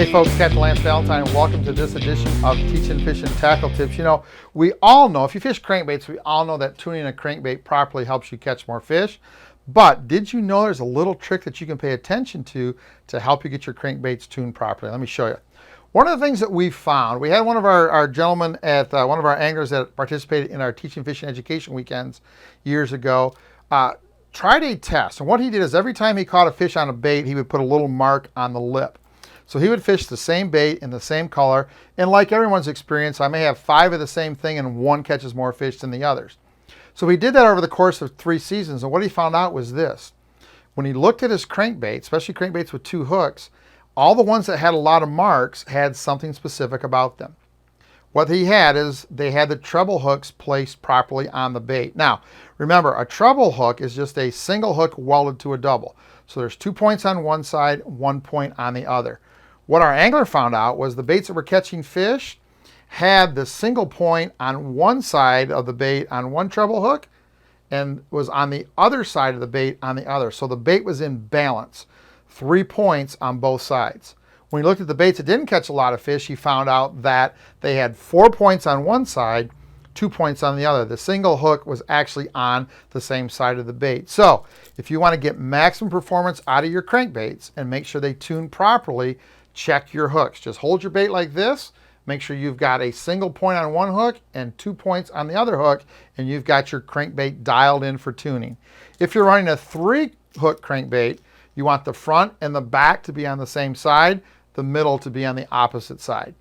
Hey folks, Captain Lance Valentine, and welcome to this edition of Teaching Fishing Tackle Tips. You know, we all know, if you fish crankbaits, we all know that tuning a crankbait properly helps you catch more fish. But did you know there's a little trick that you can pay attention to help you get your crankbaits tuned properly? Let me show you. One of the things that we found, we had one of our gentlemen at one of our anglers that participated in our Teaching Fishing Education weekends years ago, tried a test. And what he did is every time he caught a fish on a bait, he would put a little mark on the lip. So he would fish the same bait in the same color, and like everyone's experience, I may have 5 of the same thing and one catches more fish than the others. So he did that over the course of 3 seasons, and what he found out was this. When he looked at his crankbait, especially crankbaits with 2 hooks, all the ones that had a lot of marks had something specific about them. What he had is they had the treble hooks placed properly on the bait. Now, remember, a treble hook is just a single hook welded to a double. So there's 2 points on one side, 1 point on the other. What our angler found out was the baits that were catching fish had the single point on one side of the bait on one treble hook and was on the other side of the bait on the other. So the bait was in balance, 3 points on both sides. When he looked at the baits that didn't catch a lot of fish, he found out that they had 4 points on one side, 2 points on the other. The single hook was actually on the same side of the bait. So if you want to get maximum performance out of your crankbaits and make sure they tune properly, check your hooks. Just hold your bait like this. Make sure you've got a single point on one hook and 2 points on the other hook, and you've got your crankbait dialed in for tuning. If you're running a 3-hook crankbait, you want the front and the back to be on the same side, the middle to be on the opposite side.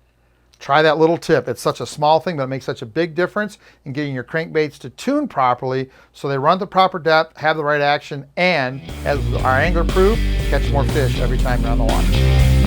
Try that little tip. It's such a small thing, but it makes such a big difference in getting your crankbaits to tune properly so they run the proper depth, have the right action, and as our angler proved, catch more fish every time you're on the water.